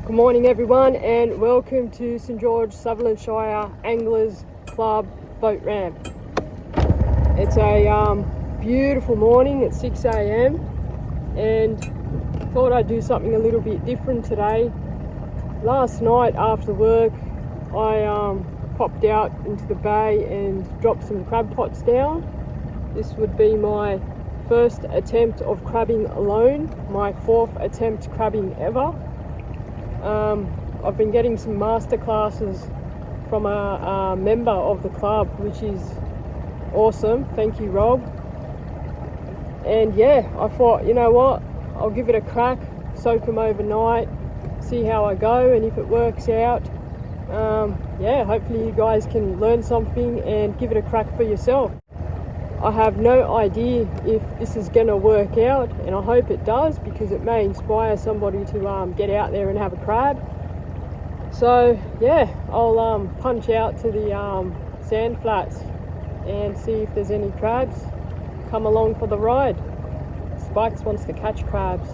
Good morning everyone and welcome to St George Sutherland Shire Anglers Club boat ramp. It's a beautiful morning at 6 a.m. and thought I'd do something a little bit different today. Last night after work I popped out into the bay and dropped some crab pots down. This would be my first attempt of crabbing alone, my fourth attempt crabbing ever. I've been getting some master classes from a member of the club, which is awesome. Thank you, Rob. And yeah, I thought, you know what, I'll give it a crack, soak them overnight, see how I go, and if it works out, yeah, hopefully you guys can learn something and give it a crack for yourself. I have no idea if this is going to work out, and I hope it does because it may inspire somebody to get out there and have a crab. So yeah, I'll punch out to the sand flats and see if there's any crabs. Come along for the ride. Spikes wants to catch crabs.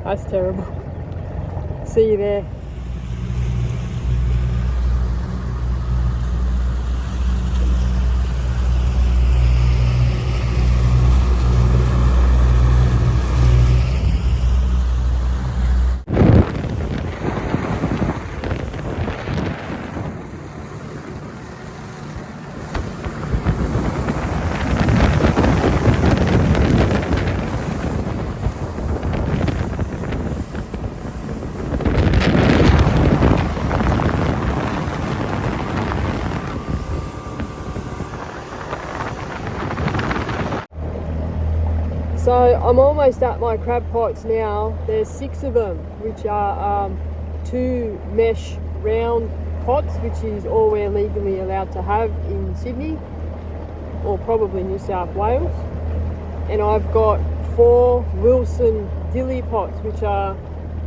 That's terrible. See you there. So I'm almost at my crab pots now. There's 6 of them, which are 2 mesh round pots, which is all we're legally allowed to have in Sydney, or probably New South Wales. And I've got 4 Wilson dilly pots, which are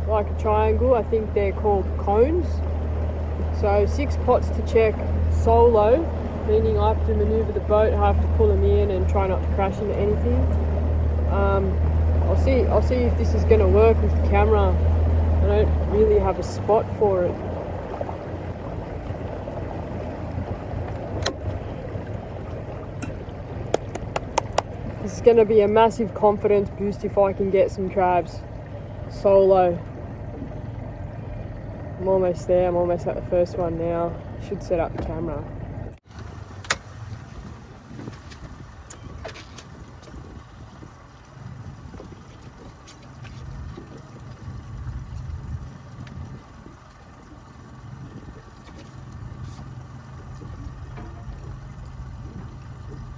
like a triangle. I think they're called cones. So 6 pots to check solo, meaning I have to maneuver the boat, I have to pull them in and try not to crash into anything. I'll see if this is going to work with the camera. I don't really have a spot for it. This is going to be a massive confidence boost if I can get some crabs solo. I'm almost there, I'm almost at the first one now. Should set up the camera.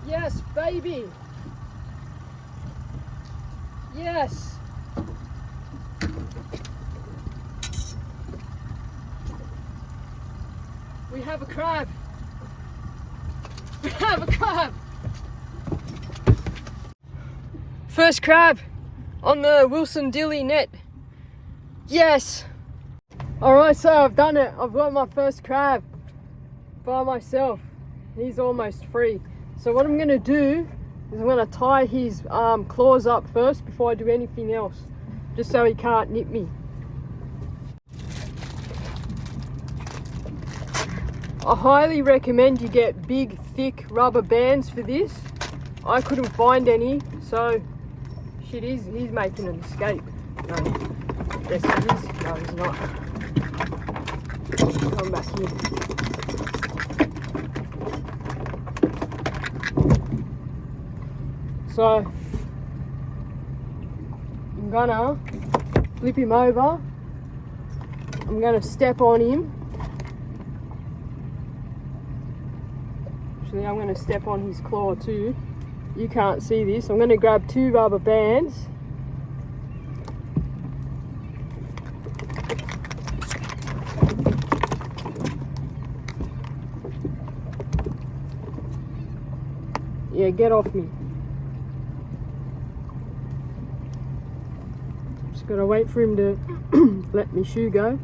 Yes, baby. Yes. We have a crab. We have a crab. First crab on the Wilson Dilly net. Yes. Alright, so I've done it. I've got my first crab by myself. He's almost free. So what I'm going to do is I'm going to tie his claws up first before I do anything else, just so he can't nip me. I highly recommend you get big, thick rubber bands for this. I couldn't find any, so shit, he's making an escape. No, yes he is. No, he's not. Come back here. So I'm gonna flip him over. I'm gonna step on him. Actually, I'm gonna step on his claw too. You can't see this. I'm gonna grab 2 rubber bands. Yeah, get off me. Gotta wait for him to let me shoe go.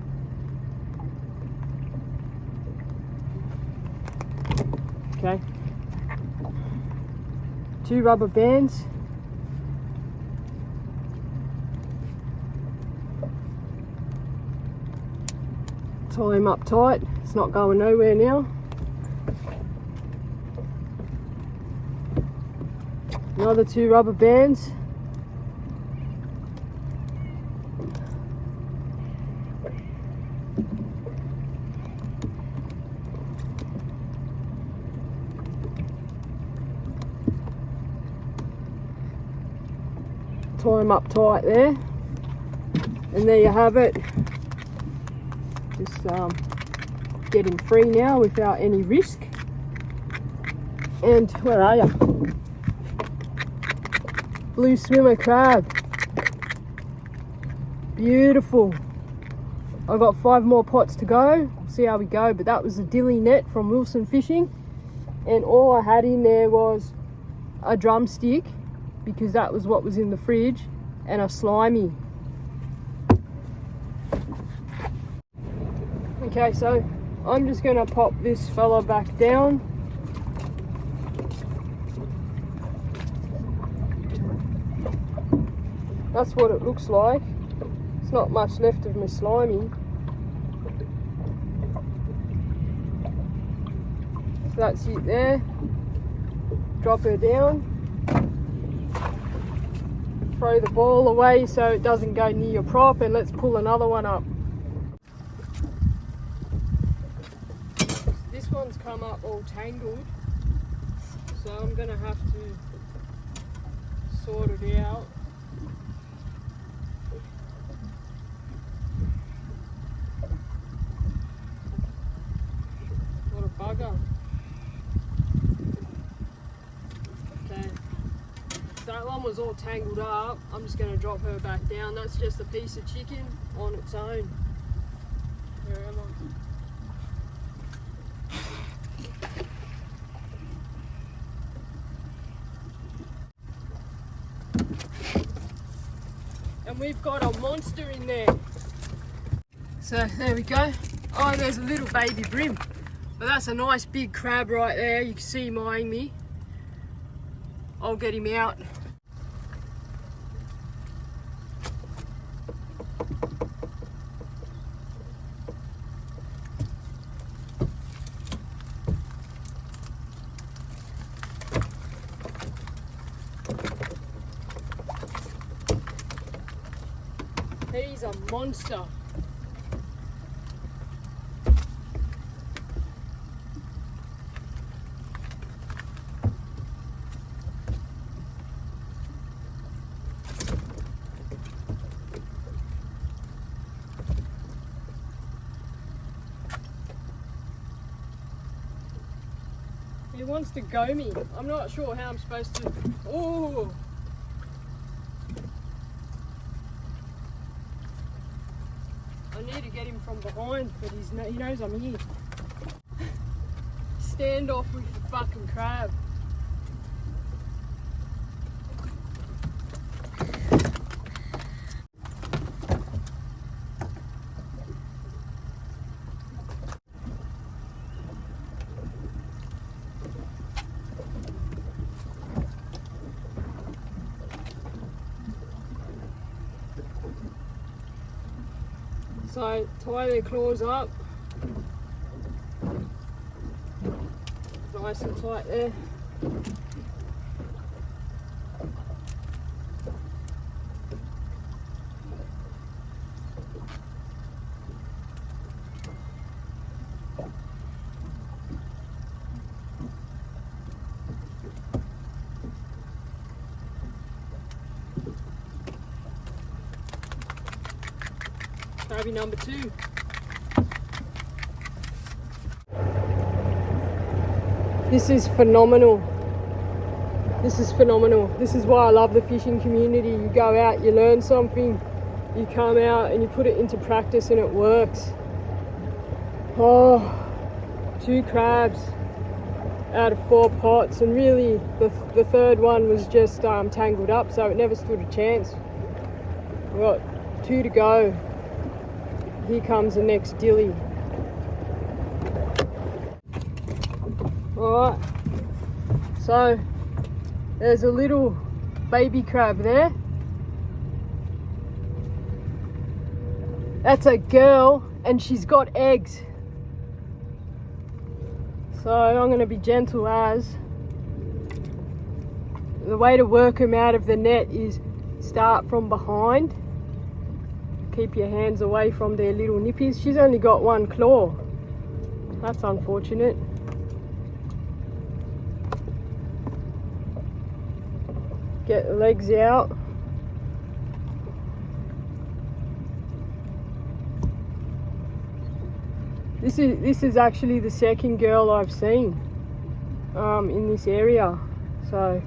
Okay. 2 rubber bands. Tie him up tight, it's not going nowhere now. Another 2 rubber bands. Tie him up tight there, and there you have it. Just getting free now without any risk. And where are you? Blue swimmer crab. Beautiful. I've got 5 more pots to go. We'll see how we go, but that was a dilly net from Wilson Fishing, and all I had in there was a drumstick, because that was what was in the fridge, and a slimy. Okay, so I'm just gonna pop this fella back down. That's what it looks like. There's not much left of my slimy. So that's it there. Drop her down. Throw the ball away so it doesn't go near your prop, and let's pull another one up. This one's come up all tangled, so I'm gonna have to sort it out. What a bugger. Okay. That one was all tangled up. I'm just going to drop her back down. That's just a piece of chicken on its own. Where am I? And we've got a monster in there. So there we go. Oh, there's a little baby brim. But that's a nice big crab right there. You can see him eyeing me. I'll get him out. He's a monster. He wants to go me. I'm not sure how I'm supposed to. Oh! I need to get him from behind, but he knows I'm here. Stand off with the fucking crab. So tie their claws up, nice and tight there. Crabby number 2. This is phenomenal. This is phenomenal. This is why I love the fishing community. You go out, you learn something, you come out and you put it into practice and it works. Oh, 2 crabs out of 4 pots, and really the third one was just tangled up, so it never stood a chance. We've got 2 to go. Here comes the next dilly. Alright, so there's a little baby crab there. That's a girl and she's got eggs. So I'm going to be gentle as. The way to work them out of the net is start from behind. Keep your hands away from their little nippies. She's only got one claw. That's unfortunate. Get the legs out. This is actually the second girl I've seen in this area. So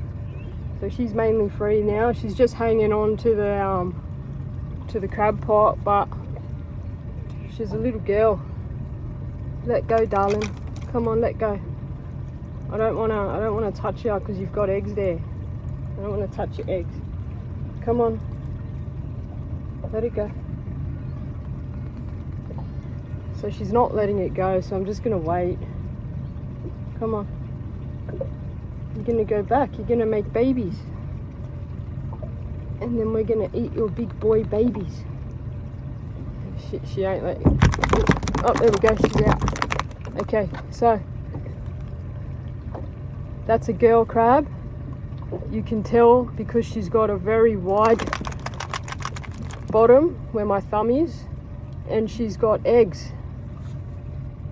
she's mainly free now. She's just hanging on to the crab pot, but she's a little girl. Let go, darling. Come on, let go. I don't wanna touch you because you've got eggs there. I don't want to touch your eggs. Come on. Let it go. So she's not letting it go, so I'm just gonna wait. Come on. You're gonna go back. You're gonna make babies. And then we're gonna eat your big boy babies. She ain't letting. Oh, there we go. She's out. Okay, so that's a girl crab. You can tell because she's got a very wide bottom where my thumb is, and she's got eggs.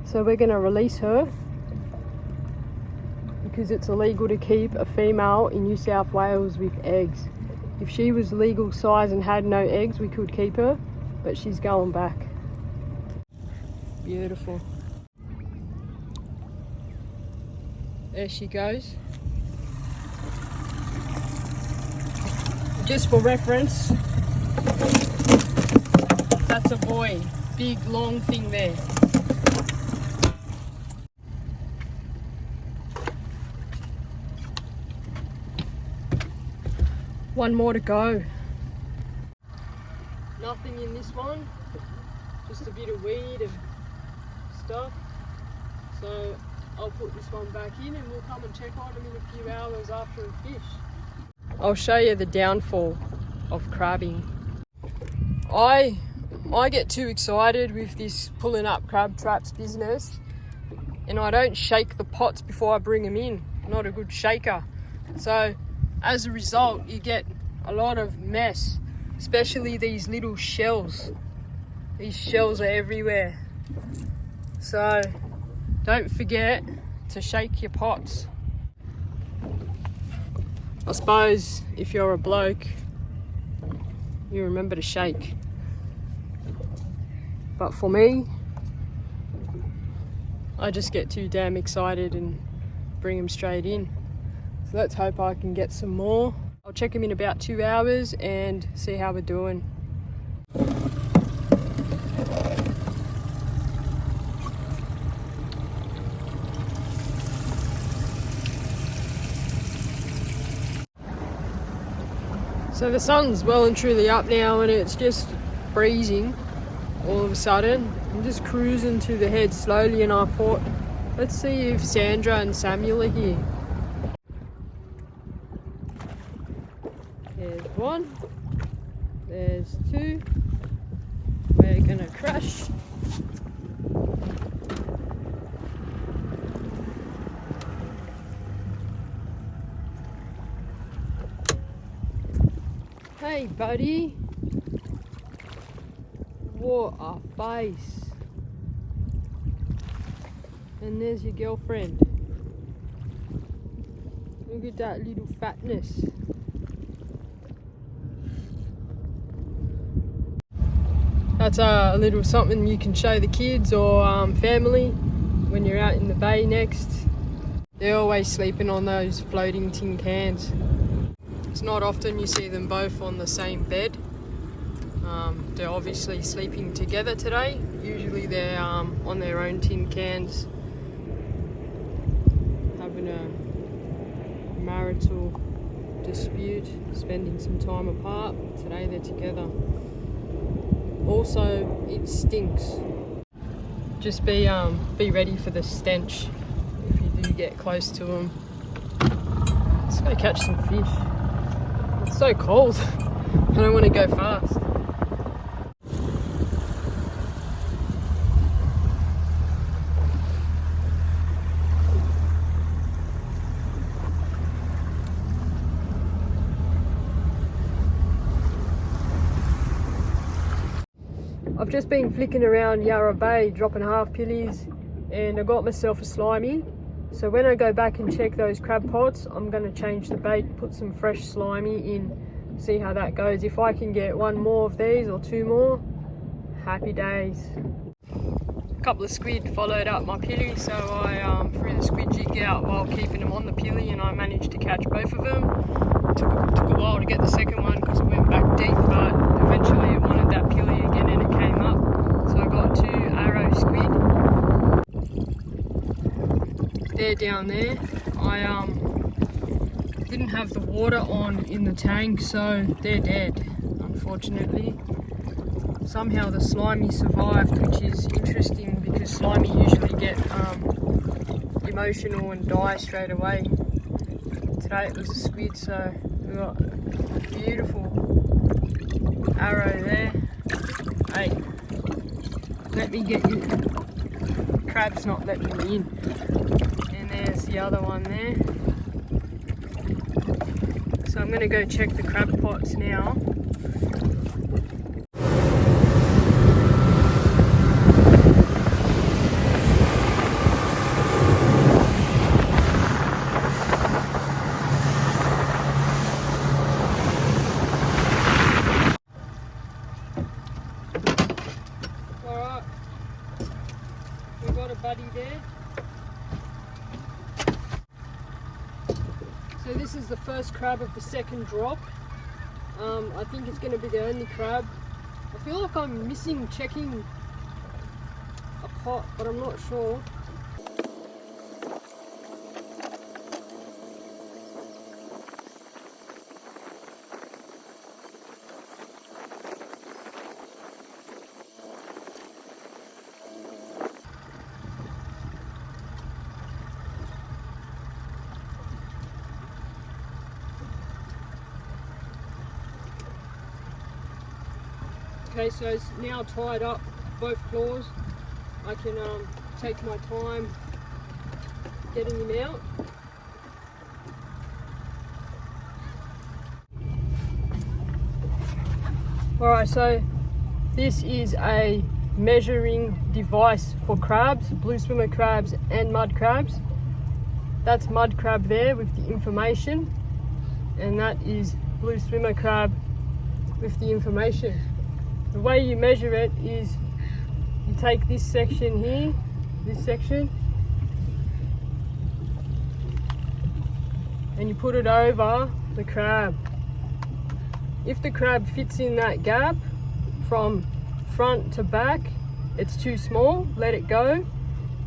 So we're gonna release her because it's illegal to keep a female in New South Wales with eggs. If she was legal size and had no eggs, we could keep her, but she's going back. Beautiful. There she goes. Just for reference, that's a boy. Big long thing there. One more to go. Nothing in this one, just a bit of weed and stuff. So I'll put this one back in and we'll come and check on them in a few hours after a fish. I'll show you the downfall of crabbing. I get too excited with this pulling up crab traps business, and I don't shake the pots before I bring them in. I'm not a good shaker. So as a result, you get a lot of mess, especially these little shells. These shells are everywhere. So don't forget to shake your pots. I suppose if you're a bloke, you remember to shake. But for me, I just get too damn excited and bring them straight in. So let's hope I can get some more. I'll check them in about 2 hours and see how we're doing. So the sun's well and truly up now and it's just breezing all of a sudden. I'm just cruising to the head slowly and I thought, let's see if Sandra and Samuel are here. There's one, there's two, we're gonna crash. Hey buddy, what a face. And there's your girlfriend. Look at that little fatness. That's a little something you can show the kids or family when you're out in the bay next. They're always sleeping on those floating tin cans. It's not often you see them both on the same bed. They're obviously sleeping together today. Usually they're on their own tin cans, having a marital dispute, spending some time apart. Today they're together. Also, it stinks. Just be ready for the stench if you do get close to them. Let's go catch some fish. It's so cold. I don't want to go fast. I've just been flicking around Yarra Bay, dropping half pillies, and I got myself a slimy. So when I go back and check those crab pots, I'm going to change the bait, put some fresh slimy in, see how that goes. If I can get one more of these or two more, happy days. A couple of squid followed up my pilly, so I threw the squid jig out while keeping them on the pilly, and I managed to catch both of them. Took a while to get the second one because it went back deep, but eventually it wanted that pilly again and it came up. So I got 2 arrow squid. They're down there. I didn't have the water on in the tank, so they're dead, unfortunately. Somehow the slimy survived, which is interesting because slimy usually get emotional and die straight away. Today it was a squid, so we got a beautiful arrow there. Hey, let me get you. Crab's not letting me in. And there's the other one there. So I'm going to go check the crab pots now. Alright, we've got a buddy there. So this is the first crab of the second drop. I think it's going to be the only crab. I feel like I'm missing checking a pot, but I'm not sure. Okay, so it's now tied up, both claws. I can take my time getting him out. Alright, so this is a measuring device for crabs, blue swimmer crabs and mud crabs. That's mud crab there with the information, and that is blue swimmer crab with the information. The way you measure it is you take this section here, this section, and you put it over the crab. If the crab fits in that gap from front to back, it's too small, let it go.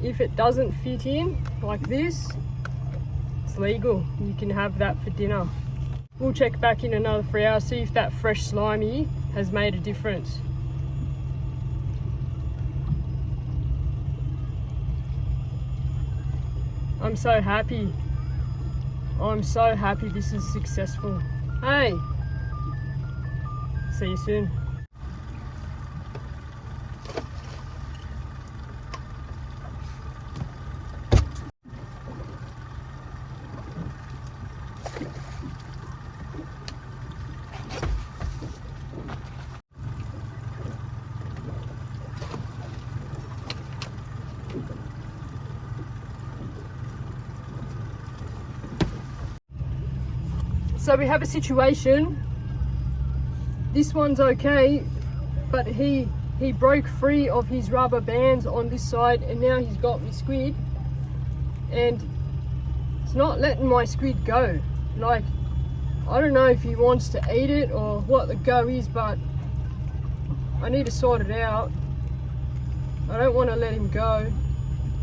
If it doesn't fit in like this, it's legal. You can have that for dinner. We'll check back in another 3 hours, see if that fresh slimy has made a difference. I'm so happy. I'm so happy this is successful. Hey, see you soon. So we have a situation. This one's okay, but he broke free of his rubber bands on this side, and now he's got me squid, and it's not letting my squid go. Like, I don't know if he wants to eat it or what the go is, but I need to sort it out. I don't want to let him go,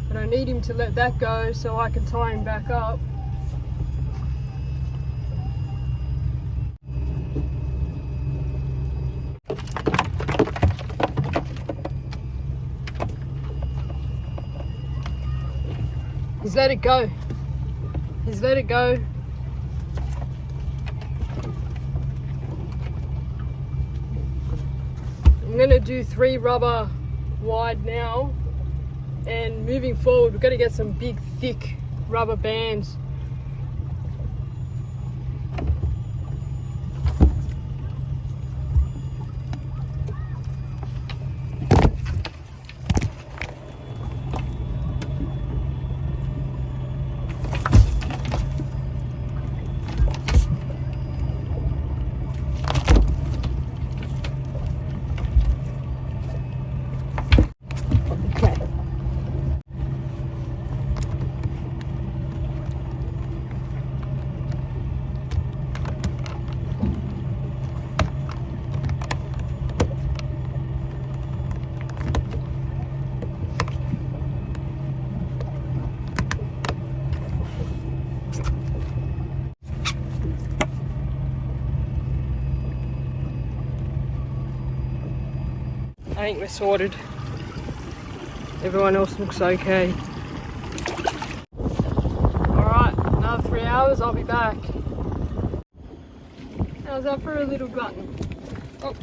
but I need him to let that go so I can tie him back up. He's let it go. He's let it go. I'm gonna do 3 rubber wide now, and moving forward we've got to get some big thick rubber bands. I think we're sorted. Everyone else looks okay. Alright, another 3 hours, I'll be back. How's that for a little glutton? Oh,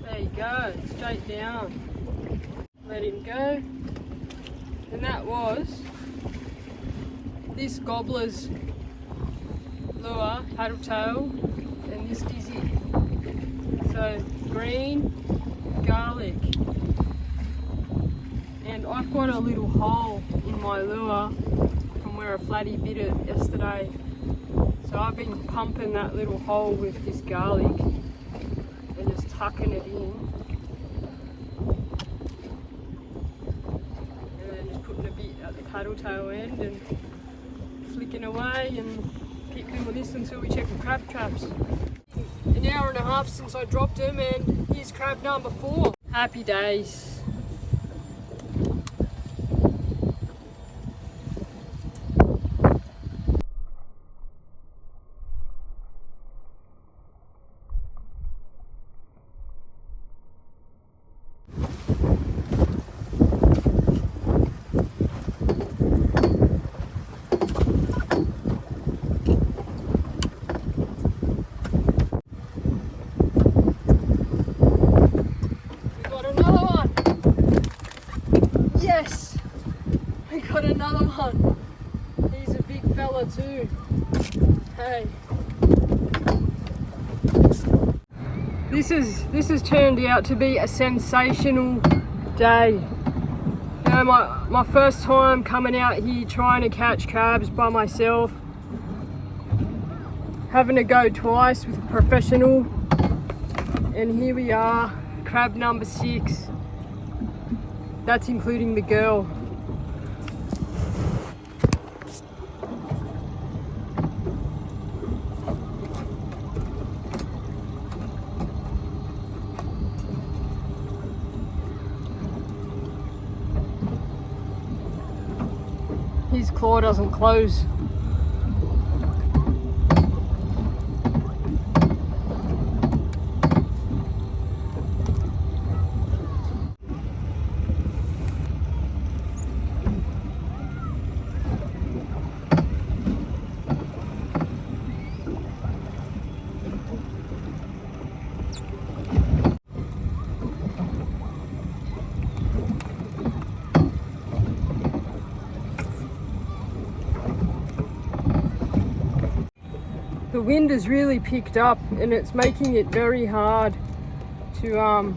there you go, straight down. Let him go. And that was this gobbler's lure, paddle tail, and this dizzy. So green, garlic. And I've got a little hole in my lure from where a flatty bit it yesterday. So I've been pumping that little hole with this garlic and just tucking it in. And then just putting a bit at the paddle tail end and flicking away and keep doing this until we check the crab traps. An hour and a half since I dropped him, and here's crab number 4. Happy days. Yes, we got another one. He's a big fella too. Hey, this has turned out to be a sensational day. You know, my first time coming out here trying to catch crabs by myself, having to go twice with a professional, and here we are, crab number 6. That's including the girl. His claw doesn't close. The wind has really picked up and it's making it very hard to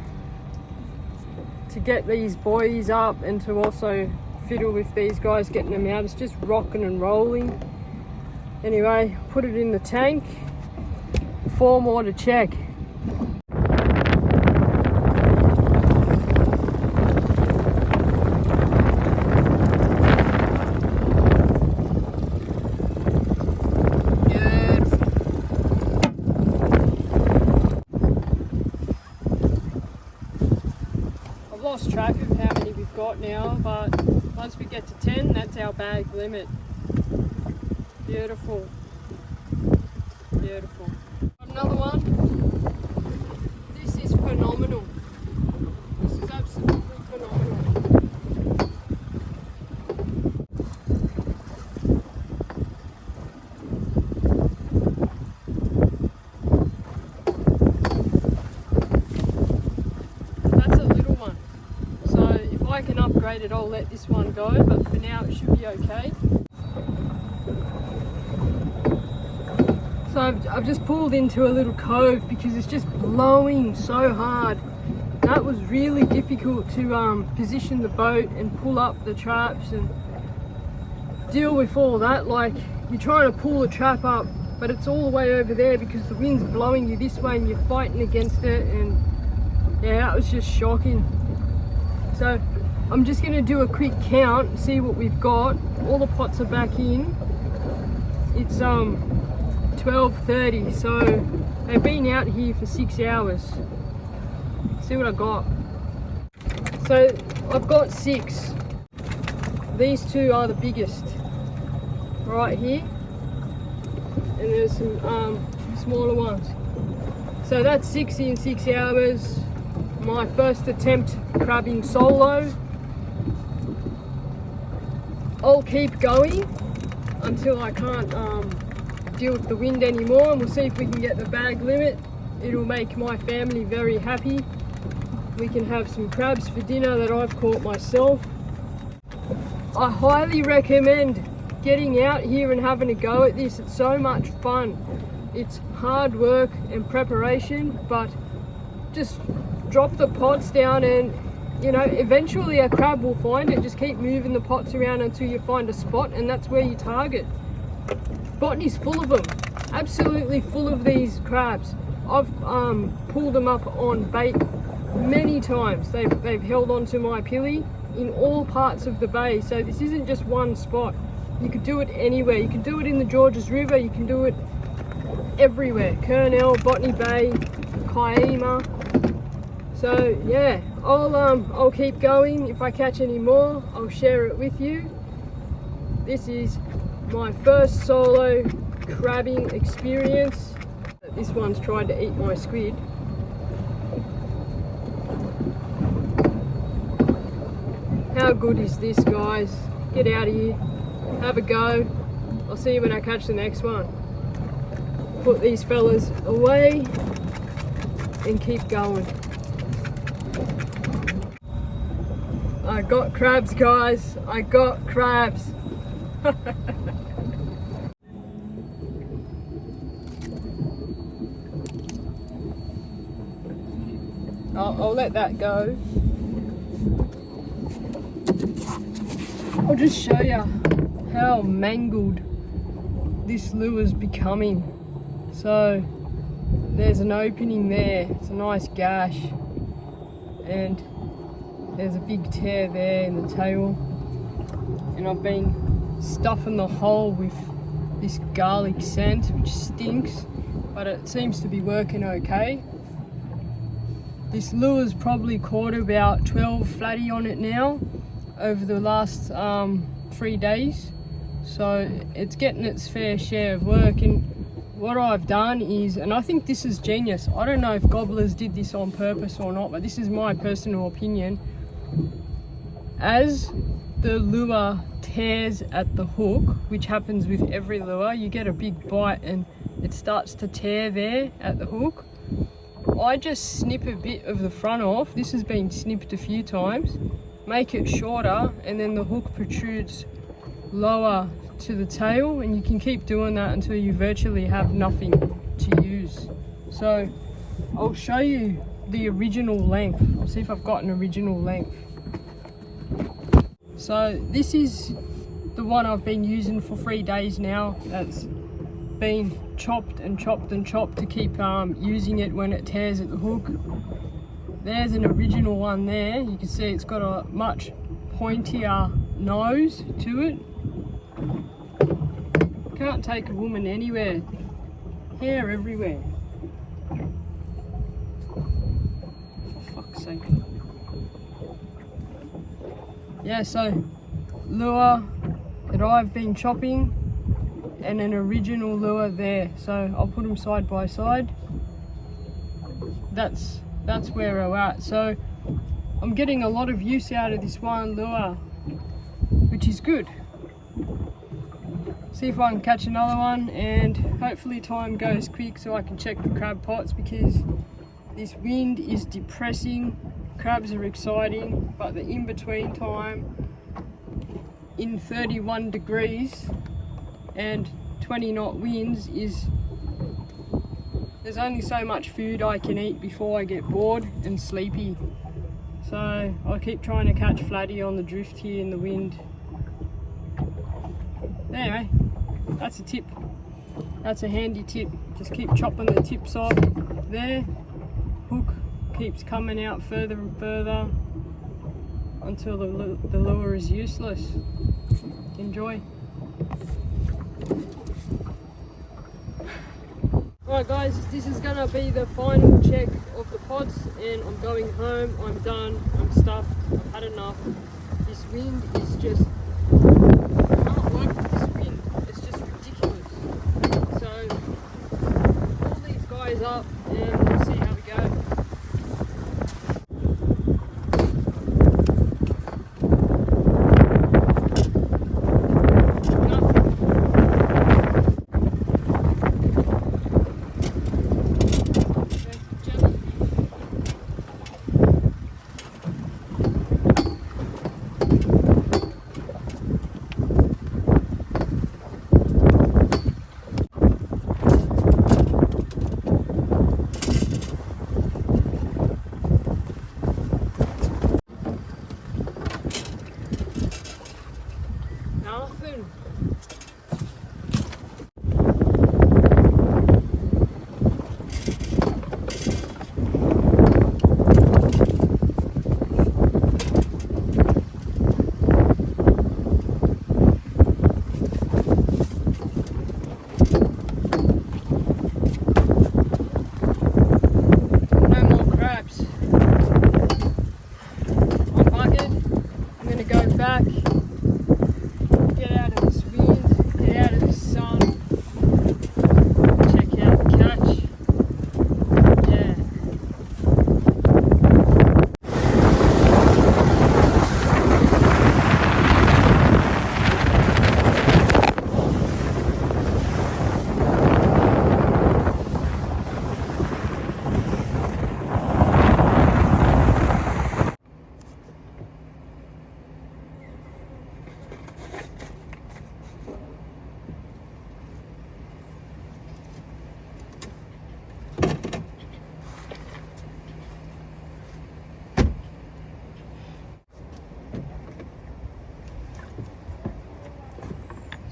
get these buoys up and to also fiddle with these guys getting them out. It's just rocking and rolling. Anyway, put it in the tank. 4 more to check. Lost track of how many we've got now, but once we get to 10, that's our bag limit. Beautiful. Beautiful. Got another one. This is phenomenal. This is absolutely phenomenal. If I can upgrade it, I'll let this one go, but for now it should be okay. So I've just pulled into a little cove because it's just blowing so hard. That was really difficult to position the boat and pull up the traps and deal with all that. Like, you're trying to pull the trap up, but it's all the way over there because the wind's blowing you this way and you're fighting against it, and yeah, that was just shocking. So I'm just going to do a quick count, see what we've got. All the pots are back in. It's 12:30, so they've been out here for 6 hours. See what I got. So I've got 6. These 2 are the biggest, right here, and there's some smaller ones. So that's 6 in 6 hours. my first attempt crabbing solo. I'll keep going until I can't deal with the wind anymore, and we'll see if we can get the bag limit. It'll make my family very happy. We can have some crabs for dinner that I've caught myself. I highly recommend getting out here and having a go at this. It's so much fun. It's hard work and preparation, but just drop the pots down and, you know, eventually a crab will find it. Just keep moving the pots around until you find a spot, and that's where you target. Botany's full of them, absolutely full of these crabs. I've pulled them up on bait many times. They've held onto my pilly in all parts of the bay, so this isn't just one spot. You could do it anywhere. You can do it in the Georges River, you can do it everywhere. Kurnell, Botany Bay, Kiama. So yeah, I'll keep going. If I catch any more, I'll share it with you. This is my first solo crabbing experience. This one's tried to eat my squid. How good is this, guys? Get out of here, have a go. I'll see you when I catch the next one. Put these fellas away and keep going. I got crabs, guys. I got crabs. I'll let that go. I'll just show you how mangled this lure's becoming. So there's an opening there, it's a nice gash, and there's a big tear there in the tail, and I've been stuffing the hole with this garlic scent, which stinks, but it seems to be working okay. This lure's probably caught about 12 flatty on it now over the last 3 days, so it's getting its fair share of work. And what I've done is, and I think this is genius, I don't know if gobblers did this on purpose or not, but this is my personal opinion. As the lure tears at the hook, which happens with every lure, you get a big bite and it starts to tear there at the hook. I just snip a bit of the front off. This has been snipped a few times. Make it shorter, and then the hook protrudes lower to the tail, and you can keep doing that until you virtually have nothing to use. So I'll show you the original length. I'll see if I've got an original length. So this is the one I've been using for 3 days now. That's been chopped and chopped and chopped to keep using it when it tears at the hook. There's an original one there. You can see it's got a much pointier nose to it. Can't take a woman anywhere. Hair everywhere. For fuck's sake. Yeah, so lure that I've been chopping and an original lure there. So I'll put them side by side. That's where we're at. So I'm getting a lot of use out of this one lure, which is good. See if I can catch another one, and hopefully time goes quick so I can check the crab pots, because this wind is depressing. Crabs are exciting, but the in-between time in 31 degrees and 20 knot winds is, there's only so much food I can eat before I get bored and sleepy. So I'll keep trying to catch flatty on the drift here in the wind. Anyway, that's a tip. That's a handy tip. Just keep chopping the tips off there. Hook keeps coming out further and further until the lure is useless. Enjoy. Alright guys, this is gonna be the final check of the pods, and I'm going home. I'm done, I'm stuffed, I've had enough. This wind is just, I can't work with this wind, it's just ridiculous. So pull these guys up and we'll see how we go.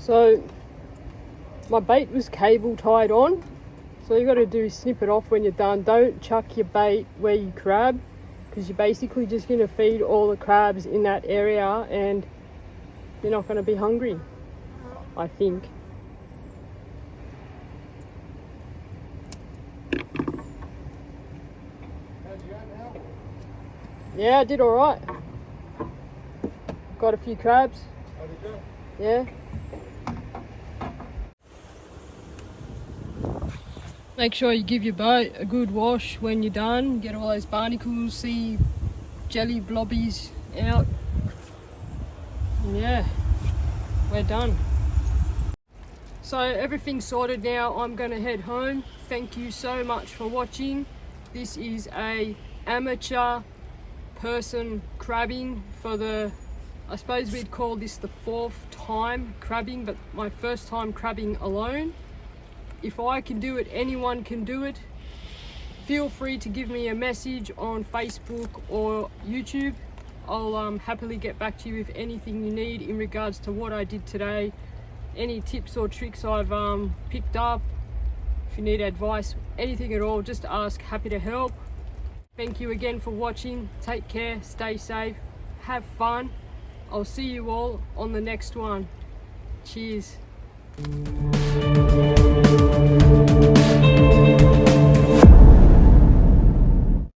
So my bait was cable tied on, so you got to do is snip it off when you're done. Don't chuck your bait where you crab, because you're basically just going to feed all the crabs in that area and you're not going to be hungry, I think. Yeah, I did all right. Got a few crabs. Yeah. Make sure you give your boat a good wash when you're done. Get all those barnacles, sea jelly blobbies out. And yeah, we're done. So everything's sorted now. I'm gonna head home. Thank you so much for watching. This is a amateur person crabbing for the, I suppose we'd call this the 4th time crabbing, but my first time crabbing alone. If I can do it, anyone can do it. Feel free to give me a message on Facebook or YouTube. I'll happily get back to you with anything you need in regards to what I did today. Any tips or tricks I've picked up. If you need advice, anything at all, just ask, happy to help. Thank you again for watching. Take care, stay safe, have fun. I'll see you all on the next one. Cheers.